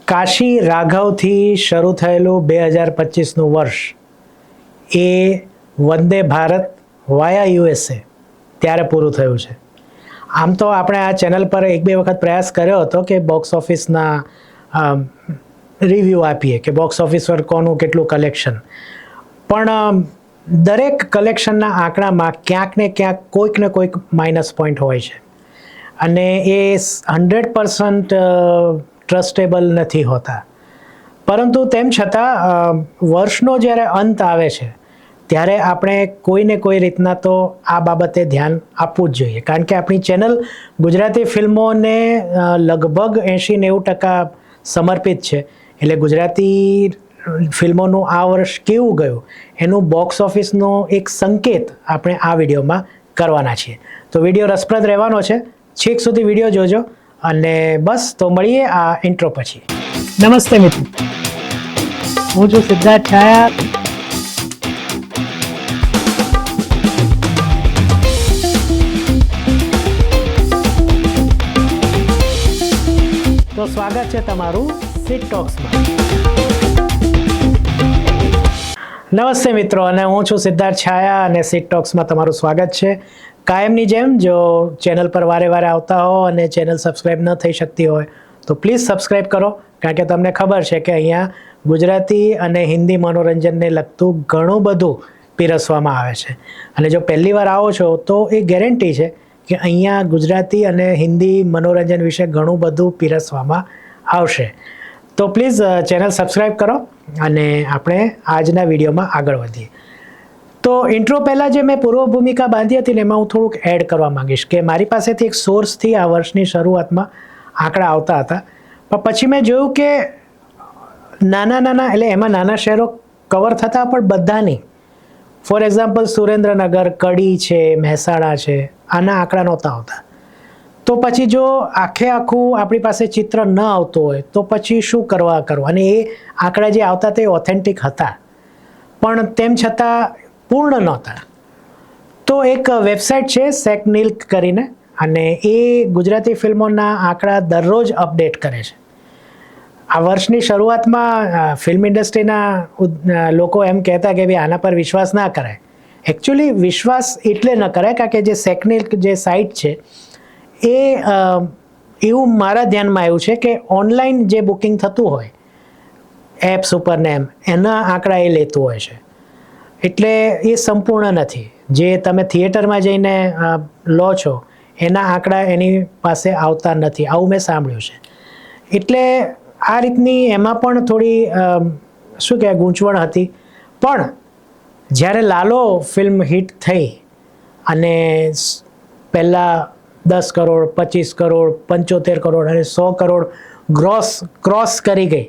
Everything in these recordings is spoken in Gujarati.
કાશી રાઘવથી શરૂ થયેલું 2025નું વર્ષ એ વંદે ભારત વાયા યુએસએ ત્યારે પૂરું થયું છે. આમ તો આપણે આ ચેનલ પર એક બે વખત પ્રયાસ કર્યો હતો કે બોક્સ ઓફિસના રિવ્યૂ આપીએ કે બોક્સ ઓફિસ પર કોનું કેટલું કલેક્શન, પણ દરેક કલેક્શનના આંકડામાં ક્યાંક ને ક્યાંક કોઈક ને કોઈક માઇનસ પોઈન્ટ હોય છે અને એ 100% ટ્રસ્ટેબલ નથી હોતા. પરંતુ તેમ છતાં વર્ષનો જ્યારે અંત આવે છે ત્યારે આપણે કોઈને કોઈ રીતના તો આ બાબતે ધ્યાન આપવું જ જોઈએ, કારણ કે આપણી ચેનલ ગુજરાતી ફિલ્મોને લગભગ 80-90% સમર્પિત છે. એટલે ગુજરાતી ફિલ્મોનું આ વર્ષ કેવું ગયું એનું બોક્સ ઓફિસનો એક સંકેત આપણે આ વિડીયોમાં કરવાના છીએ. તો વિડીયો રસપ્રદ રહેવાનો છે, છેક સુધી વિડીયો જોજો અને બસ તો મળીએ આ ઇન્ટ્રો પછી. નમસ્તે મિત્રો, હું છું સિદ્ધાર્થ છાયા. તો સ્વાગત છે તમારું સિટ ટોક્સમાં. નમસ્તે મિત્રો, અને હું છું સિદ્ધાર્થ છાયા અને સિટ ટોક્સમાં તમારું સ્વાગત છે. કાયમની જેમ જો ચેનલ પર વારે વારે આવતા હો અને ચેનલ સબસ્ક્રાઈબ ન થઈ શકતી હોય તો પ્લીઝ સબસ્ક્રાઈબ કરો, કારણ કે તમને ખબર છે કે અહીંયા ગુજરાતી અને હિન્દી મનોરંજનને લગતું ઘણું બધું પીરસવામાં આવે છે. અને જો પહેલી વાર આવો છો તો એ ગેરંટી છે કે અહીંયા ગુજરાતી અને હિન્દી મનોરંજન વિશે ઘણું બધું પીરસવામાં આવશે. તો પ્લીઝ ચેનલ સબસ્ક્રાઈબ કરો અને આપણે આજના વિડીયોમાં આગળ વધીએ. તો ઇન્ટ્રો પહેલાં જે મેં પૂર્વ ભૂમિકા બાંધી હતી ને એમાં હું થોડુંક એડ કરવા માંગીશ કે મારી પાસેથી એક સોર્સથી આ વર્ષની શરૂઆતમાં આંકડા આવતા હતા, પણ પછી મેં જોયું કે નાના એટલે એમાં નાના શહેરો કવર થતા પણ બધા નહીં. ફોર એક્ઝામ્પલ સુરેન્દ્રનગર, કડી છે, મહેસાણા છે, આના આંકડા નહોતા આવતા. તો પછી જો આખું આપણી પાસે ચિત્ર ન આવતું હોય તો પછી શું કરવું, અને એ આંકડા જે આવતા તે ઓથેન્ટિક હતા પણ તેમ છતાં પૂર્ણ નહોતા. તો એક વેબસાઇટ છે સેકનિલ્ક કરીને, અને એ ગુજરાતી ફિલ્મોના આંકડા દરરોજ અપડેટ કરે છે. આ વર્ષની શરૂઆતમાં ફિલ્મ ઇન્ડસ્ટ્રીના લોકો એમ કહેતા કે ભાઈ આના પર વિશ્વાસ ના કરાય. એકચ્યુઅલી વિશ્વાસ એટલે ન કરાય કારણ કે જે સેકનિલ્ક જે સાઇટ છે એ એવું મારા ધ્યાનમાં આવ્યું છે કે ઓનલાઈન જે બુકિંગ થતું હોય એપ્સ ઉપર ને એના આંકડા એ લેતું હોય છે. એટલે એ સંપૂર્ણ નથી. જે તમે થિયેટરમાં જઈને લો છો એના આંકડા એની પાસે આવતા નથી, આવું મેં સાંભળ્યું છે. એટલે આ રીતની એમાં પણ થોડી શું કહેવાય ગૂંચવણ હતી. પણ જ્યારે લાલો ફિલ્મ હિટ થઈ અને પહેલાં 10 કરોડ, 25 કરોડ, 75 કરોડ અને 100 કરોડ ક્રોસ કરી ગઈ,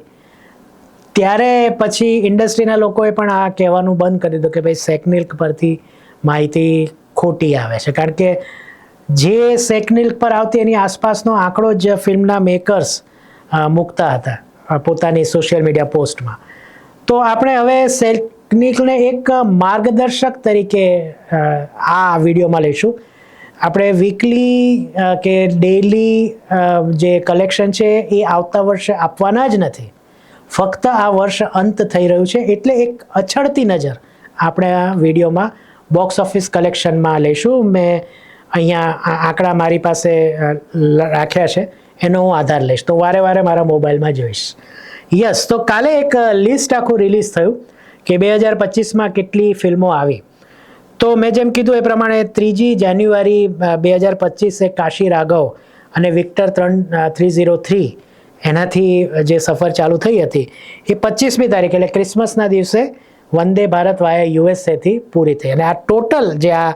ત્યારે પછી ઇન્ડસ્ટ્રીના લોકોએ પણ આ કહેવાનું બંધ કરી દીધું કે ભાઈ સેકનિલ્ક પરથી માહિતી ખોટી આવે છે, કારણ કે જે સેકનિલ્ક પર આવતી એની આસપાસનો આંકડો જ ફિલ્મના મેકર્સ મૂકતા હતા પોતાની સોશિયલ મીડિયા પોસ્ટમાં. તો આપણે હવે સેકનિલ્કને એક માર્ગદર્શક તરીકે આ વિડીયોમાં લઈશું. આપણે વીકલી કે ડેઇલી જે કલેક્શન છે એ આવતા વર્ષે આપવાના જ નથી, ફક્ત આ વર્ષ અંત થઈ રહ્યું છે એટલે એક અછડતી નજર આપણે આ વિડીયોમાં બોક્સ ઓફિસ કલેક્શનમાં લઈશું. મેં અહીંયા આંકડા મારી પાસે રાખ્યા છે, એનો હું આધાર લઈશ, તો વારે વારે મારા મોબાઈલમાં જોઈશ. યસ, તો કાલે એક લિસ્ટ આખું રિલીઝ થયું કે 2025માં કેટલી ફિલ્મો આવી. તો મેં જેમ કીધું એ પ્રમાણે 3 જાન્યુઆરી 2025 એ કાશી રાઘવ અને વિક્ટર 303 એનાથી જે સફર ચાલુ થઈ હતી એ 25મી તારીખ એટલે ક્રિસમસના દિવસે વંદે ભારત વાયા યુએસએથી પૂરી થઈ. અને આ ટોટલ જે આ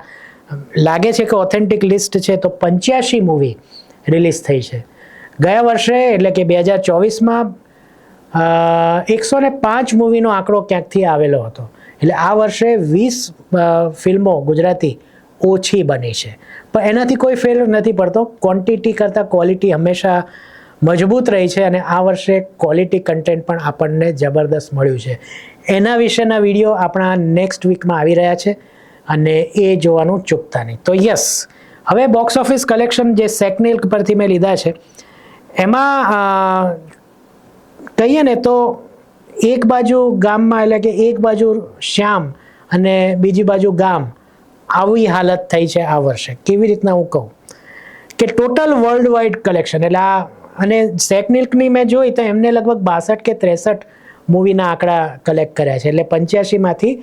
લાગે છે કે ઓથેન્ટિક લિસ્ટ છે તો 85 મૂવી રિલીઝ થઈ છે. ગયા વર્ષે એટલે કે 2024માં 105 મૂવીનો આંકડો ક્યાંકથી આવેલો હતો. એટલે આ વર્ષે 20 ફિલ્મો ગુજરાતી ઓછી બની છે, પણ એનાથી કોઈ ફેર નથી પડતો. ક્વોન્ટિટી કરતાં ક્વોલિટી હંમેશા મજબૂત રહી છે અને આ વર્ષે ક્વોલિટી કન્ટેન્ટ પણ આપણને જબરદસ્ત મળ્યું છે. એના વિશેના વિડીયો આપણા નેક્સ્ટ વીકમાં આવી રહ્યા છે અને એ જોવાનું ચૂકતા નહીં. તો યસ, હવે બોક્સ ઓફિસ કલેક્શન જે સેકનિલ્ક પરથી મેં લીધા છે એમાં કહીએ ને તો એક બાજુ ગામમાં એટલે કે એક બાજુ શ્યામ અને બીજી બાજુ ગામ, આવી હાલત થઈ છે આ વર્ષે. કેવી રીતના હું કહું કે ટોટલ વર્લ્ડ વાઇડ કલેક્શન એટલે આ, અને સેકનિલ્કની મેં જોઈ તો એમને લગભગ 62 કે 63 મૂવીના આંકડા કલેક્ટ કર્યા છે. એટલે 85માંથી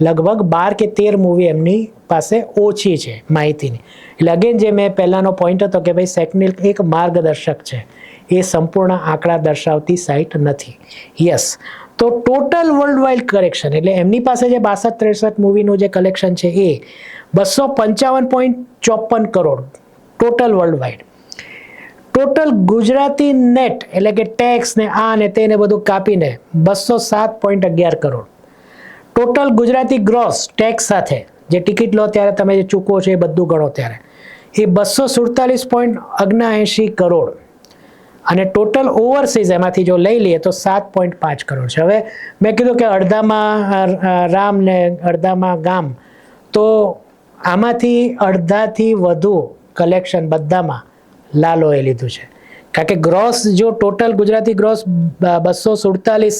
લગભગ 12 કે 13 મૂવી એમની પાસે ઓછી છે માહિતીની. એટલે અગેન જે મેં પહેલાંનો પોઈન્ટ હતો કે ભાઈ સેકનિલ્ક એક માર્ગદર્શક છે, એ સંપૂર્ણ આંકડા દર્શાવતી સાઇટ નથી. યસ, તો ટોટલ વર્લ્ડ વાઇડ કલેક્શન એટલે એમની પાસે જે 62-63 મૂવીનું જે કલેક્શન છે એ 255.54 crore total world wide. Total Gujarati net એટલે કે ટેક્સ ને આ ને તેને બધું કાપીને 207.11 crore. Total Gujarati gross tax સાથે જે ટિકિટ લો ત્યારે તમે જે ચૂકવો છો એ બધું ગણો ત્યારે એ 247.79 કરોડ. અને ટોટલ ઓવરસીઝ એમાંથી જો લઈ લઈએ તો 7.5 કરોડ છે. હવે મેં કીધું કે અડધામાં રામ ને અડધામાં ગામ, તો આમાંથી અડધાથી વધુ કલેક્શન બધામાં લાલોએ લીધું છે. કારણ કે ગ્રોસ જો ટોટલ ગુજરાતી ગ્રોસ 247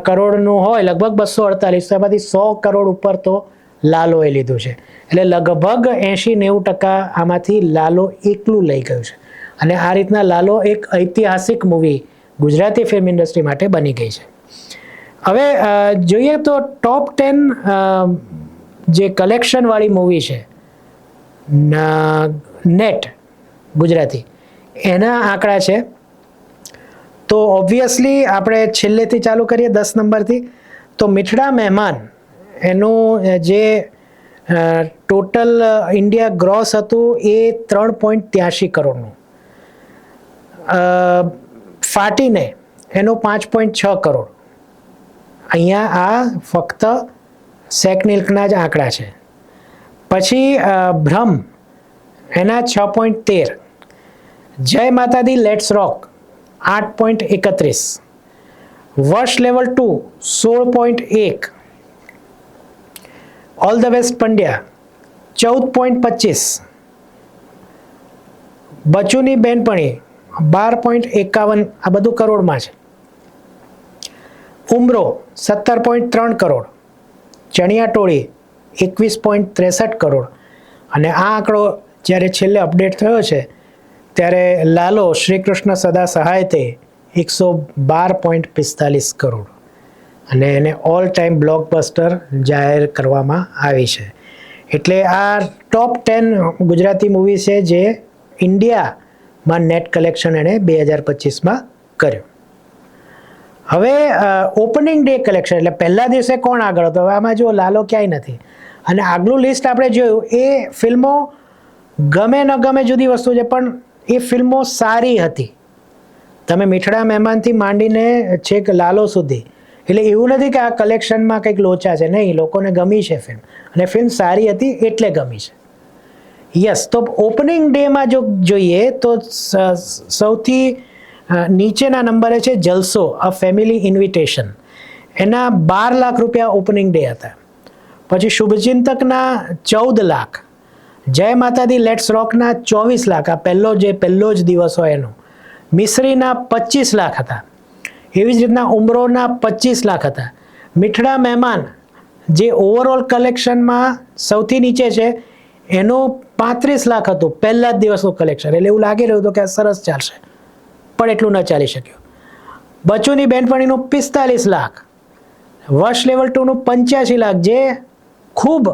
કરોડનું હોય, લગભગ 248, તો એમાંથી 100 કરોડ ઉપર તો લાલોએ લીધું છે. એટલે લગભગ 80-90% આમાંથી લાલો એકલું લઈ ગયું છે. અને આ રીતના લાલો એક ઐતિહાસિક મૂવી ગુજરાતી ફિલ્મ ઇન્ડસ્ટ્રી માટે બની ગઈ છે. હવે જોઈએ તો ટોપ 10 જે કલેક્શનવાળી મૂવી છે નેટ ગુજરાતી, એના આંકડા છે. તો ઓબ્વિયસલી આપણે છેલ્લેથી ચાલુ કરીએ 10 નંબરથી. તો મીઠડા મહેમાન એનું જે ટોટલ ઇન્ડિયા ગ્રોસ હતું એ 3.83 કરોડનું. ફાટીને એનો 5.6 કરોડ. અહીંયા આ ફક્ત સેકનિલ્કના જ આંકડા છે. પછી ભ્રમ એના 6.13, જય માતાદી લેટ્સ રોક 8.31, વર્ષ level 2 16.1, all the best Pandya 14.25, બચુની બેનપણી 12.51, આ બધું કરોડમાં છે. ઉમરો 17.3 કરોડ, ચણિયાટોળી 21.63 કરોડ. અને આ આંકડો જ્યારે છેલ્લે અપડેટ થયો છે ત્યારે લાલો શ્રી કૃષ્ણ સદા સહાય તે 112.45 કરોડ, અને એને ઓલ ટાઈમ બ્લોકબસ્ટર જાહેર કરવામાં આવી છે. એટલે આ ટોપ 10 ગુજરાતી મૂવી છે જે ઇન્ડિયામાં નેટ કલેક્શન એણે 2025માં કર્યું. હવે ઓપનિંગ ડે કલેક્શન એટલે પહેલા દિવસે કોણ આગળ હતો. હવે આમાં જો લાલો ક્યાંય નથી. અને આગલું લિસ્ટ આપણે જોયું એ ફિલ્મો ગમે ન ગમે જુદી વસ્તુ છે, પણ એ ફિલ્મો સારી હતી. તમે મીઠડા મહેમાનથી માંડીને છેક લાલો સુધી, એટલે એવું નથી કે આ કલેક્શનમાં કંઈક લોચા છે, નહીં, લોકોને ગમી છે ફિલ્મ, અને ફિલ્મ સારી હતી એટલે ગમી છે. યસ, તો ઓપનિંગ ડેમાં જો જોઈએ તો સૌથી નીચેના નંબરે છે જલસો અ ફેમિલી ઇન્વિટેશન, એના 12 લાખ રૂપિયા ઓપનિંગ ડે હતા. પછી શુભચિંતકના 14 લાખ, જય માતાદી લેટ્સ રોકના 24 લાખ, આ પહેલો જ દિવસ હોય એનો. મિશ્રીના 25 લાખ હતા. એવી જ રીતના ઉમરોના 25 લાખ હતા. મીઠડા મહેમાન જે ઓવરઓલ કલેક્શનમાં સૌથી નીચે છે એનું 35 લાખ હતું પહેલા જ દિવસનું કલેક્શન. એટલે એવું લાગી રહ્યું હતું કે આ સરસ ચાલશે, પણ એટલું ન ચાલી શક્યું. બચુની બેનપણીનું 45 લાખ, વર્ષ લેવલ 2નું 85 લાખ, જે ખૂબ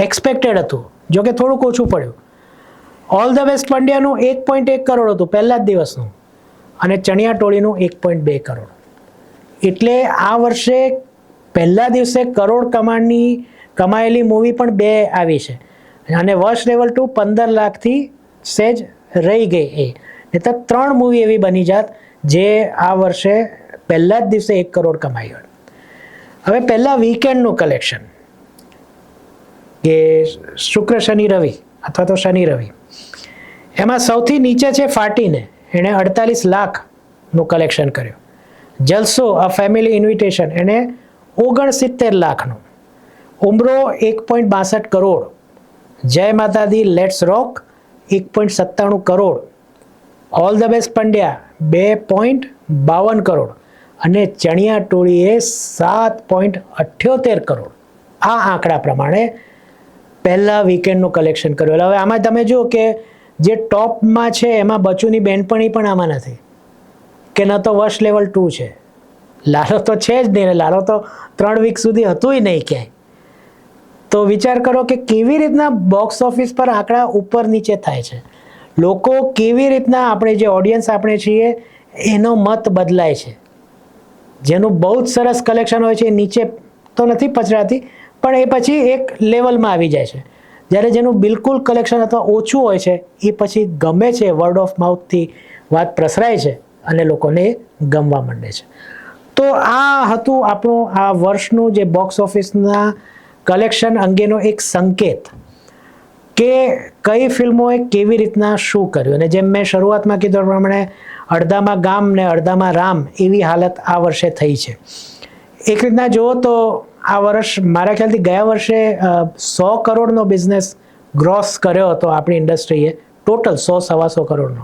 એક્સપેક્ટેડ હતું, જોકે થોડુંક ઓછું પડ્યું. ઓલ ધ બેસ્ટ પંડ્યાનું 1.1 કરોડ હતું પહેલા જ દિવસનું, અને ચણિયાટોળીનું 1.2 કરોડ. એટલે આ વર્ષે પહેલા દિવસે કરોડ કમાયેલી મૂવી પણ 2 આવી છે. અને વર્ષ લેવલ 2 15 લાખથી સહેજ રહી ગઈ. એ તો 3 મૂવી એવી બની જાત જે આ વર્ષે પહેલા જ દિવસે 1 કરોડ કમાઈ હોય. હવે પહેલા વીકેન્ડનું કલેક્શન કે શુક્ર શનિ રવિ અથવા તો શનિ રવિ, એમાં સૌથી નીચે છે ફાટીને, એણે 48 લાખનું કલેક્શન કર્યું. જલસો અ ફેમિલી ઇન્વિટેશન એણે 69 લાખનું. ઉમરો 1.62 crore, Jai Matadi let's rock 1.97 crore, all the best Pandya 2.52 crore, અને ચણિયા ટોળીએ 7.78 કરોડ આ આંકડા પ્રમાણે પહેલા વીકેન્ડનું કલેક્શન કર્યું. હવે આમાં તમે જુઓ કે જે ટોપમાં છે એમાં બચુની બેનપણી પણ આમાં નથી, કે ન તો વર્ષ લેવલ 2 છે. લાલો તો છે જ નહીં, લાલો તો 3 વીક સુધી હતુંય નહીં ક્યાંય. તો વિચાર કરો કે કેવી રીતના બોક્સ ઓફિસ પર આંકડા ઉપર નીચે થાય છે. લોકો કેવી રીતના, આપણે જે ઓડિયન્સ આપણે છીએ એનો મત બદલાય છે. જેનું બહુ જ સરસ કલેક્શન હોય છે એ નીચે તો નથી પચરાતી, પણ એ પછી એક લેવલમાં આવી જાય છે. જ્યારે જેનું બિલકુલ કલેક્શન અથવા ઓછું હોય છે એ પછી ગમે છે, વર્ડ ઓફ માઉથથી વાત પ્રસરાય છે અને લોકોને ગમવા માંડે છે. તો આ હતું આપણું આ વર્ષનું જે બોક્સ ઓફિસના કલેક્શન અંગેનો એક સંકેત કે કઈ ફિલ્મોએ કેવી રીતના શું કર્યું. અને જેમ મેં શરૂઆતમાં કીધું પ્રમાણે અડધામાં ગામ ને અડધામાં રામ એવી હાલત આ વર્ષે થઈ છે. એક રીતના જુઓ તો આ વર્ષ મારા ખ્યાલથી ગયા વર્ષે 100 કરોડનો બિઝનેસ ગ્રોસ કર્યો હતો આપણી ઇન્ડસ્ટ્રીએ, ટોટલ 100-125 કરોડનો.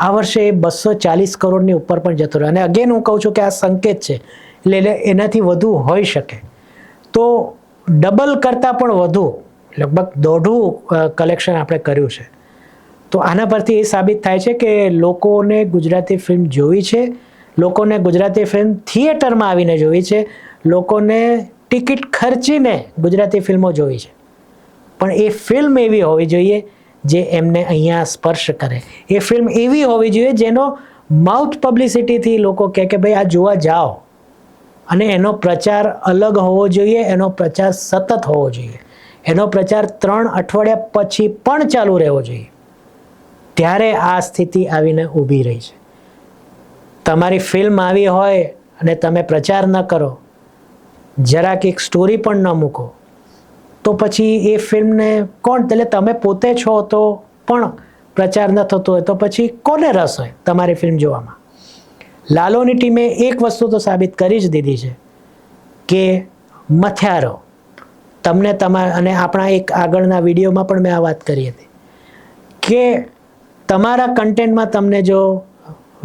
આ વર્ષે 240 કરોડની ઉપર પણ જતો રહ્યો. અને અગેન હું કહું છું કે આ સંકેત છે, એટલે એનાથી વધુ હોઈ શકે. તો ડબલ કરતાં પણ વધુ, લગભગ દોઢું કલેક્શન આપણે કર્યું છે. તો આના પરથી એ સાબિત થાય છે કે લોકોને ગુજરાતી ફિલ્મ જોવી છે, લોકોને ગુજરાતી ફિલ્મ થિયેટરમાં આવીને જોવી છે, લોકોને ટિકિટ ખર્ચીને ગુજરાતી ફિલ્મો જોવી છે. પણ એ ફિલ્મ એવી હોવી જોઈએ જે એમને અહીંયા સ્પર્શ કરે. એ ફિલ્મ એવી હોવી જોઈએ જેનો માઉથ પબ્લિસિટીથી લોકો કહે કે ભાઈ આ જોવા જાઓ. અને એનો પ્રચાર અલગ હોવો જોઈએ, એનો પ્રચાર સતત હોવો જોઈએ, એનો પ્રચાર 3 અઠવાડિયા પછી પણ ચાલુ રહેવો જોઈએ. ત્યારે આ સ્થિતિ આવીને ઊભી રહી છે. તમારી ફિલ્મ આવી હોય અને તમે પ્રચાર ન કરો, જરાક એક સ્ટોરી પણ ન મૂકો, તો પછી એ ફિલ્મને કોણ, એટલે તમે પોતે છો તો પણ પ્રચાર ન થતો હોય તો પછી કોને રસ હોય તમારી ફિલ્મ જોવામાં. લાલોની ટીમે એક વસ્તુ તો સાબિત કરી જ દીધી છે કે મથ્યા રહો. તમને અને આપણા એક આગળના વિડીયોમાં પણ મેં આ વાત કરી હતી કે તમારા કન્ટેન્ટમાં તમને જો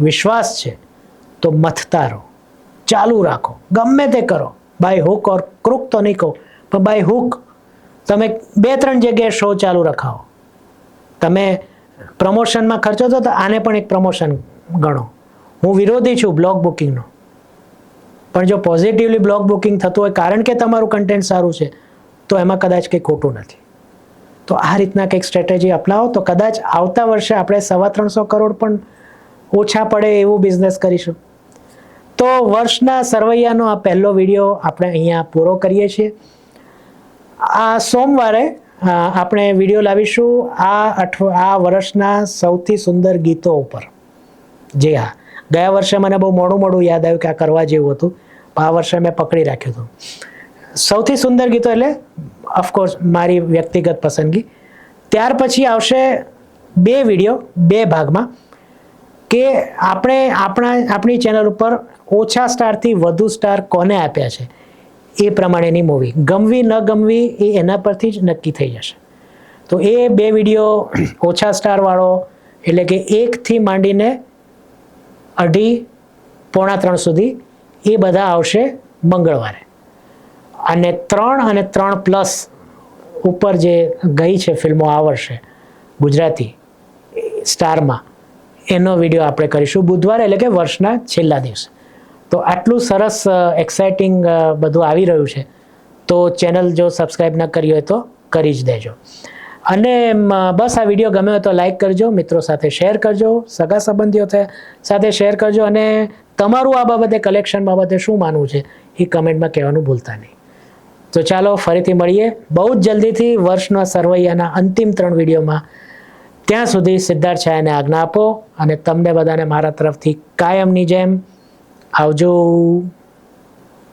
વિશ્વાસ છે તો મથતા રહો, ચાલુ રાખો, ગમે તે કરો, બાય હુક ઓર ક્રુક તો નહીં કહો, પણ બાય હુક તમે 2-3 જગ્યાએ શો ચાલુ રખાવો. તમે પ્રમોશનમાં ખર્ચો તો આને પણ એક પ્રમોશન ગણો. હું વિરોધી છું બ્લોક બુકિંગનો, પણ જો પોઝિટિવલી બ્લોક બુકિંગ થતું હોય કારણ કે તમારું કન્ટેન્ટ સારું છે તો એમાં કદાચ કંઈ ખોટું નથી. તો આ રીતના કંઈક સ્ટ્રેટેજી અપનાવો તો કદાચ આવતા વર્ષે આપણે 350 કરોડ પણ ઓછા પડે એવું બિઝનેસ કરીશું. તો વર્ષના સરવૈયાનો આ પહેલો વિડીયો આપણે અહીંયા પૂરો કરીએ છીએ. આ સોમવારે આપણે વિડીયો લાવીશું આ વર્ષના સૌથી સુંદર ગીતો ઉપર. જી હા, ગયા વર્ષે મને બહુ મોડું યાદ આવ્યું કે આ કરવા જેવું હતું, આ વર્ષે મેં પકડી રાખ્યું હતું. સૌથી સુંદર ગીતો એટલે ઓફકોર્સ મારી વ્યક્તિગત પસંદગી. ત્યાર પછી આવશે 2 વિડીયો 2 ભાગમાં કે આપણે આપણી ચેનલ ઉપર ઓછા સ્ટારથી વધુ સ્ટાર કોને આપ્યા છે એ પ્રમાણેની મૂવી. ગમવી ન ગમવી એ એના પરથી જ નક્કી થઈ જશે. તો એ 2 વિડીયો ઓછા સ્ટારવાળો એટલે કે 1 થી માંડીને 2.5-3 સુધી એ બધા આવશે મંગળવારે. અને 3 અને 3+ ઉપર જે ગઈ છે ફિલ્મો આ વર્ષે ગુજરાતી સ્ટારમાં, એનો વિડીયો આપણે કરીશું બુધવારે, એટલે કે વર્ષના છેલ્લા દિવસે. તો આટલું સરસ એક્સાઇટિંગ બધું આવી રહ્યું છે. તો ચેનલ જો સબસ્ક્રાઈબ ન કરી હોય તો કરી જ દેજો. અને બસ આ વિડીયો ગમ્યો હોય તો લાઈક કરજો, મિત્રો સાથે શેર કરજો, સગા સંબંધીઓ સાથે શેર કરજો. અને તમારું આ બાબતે કલેક્શન બાબતે શું માનવું છે એ કમેન્ટમાં કહેવાનું ભૂલતા નહીં. તો ચાલો ફરીથી મળીએ બહુ જ જલ્દીથી વર્ષના સરવૈયાના અંતિમ 3 વિડીયોમાં. ત્યાં સુધી સિદ્ધાર્થ છાયાને આજ્ઞા આપો અને તમને બધાને મારા તરફથી કાયમની જેમ આવજો.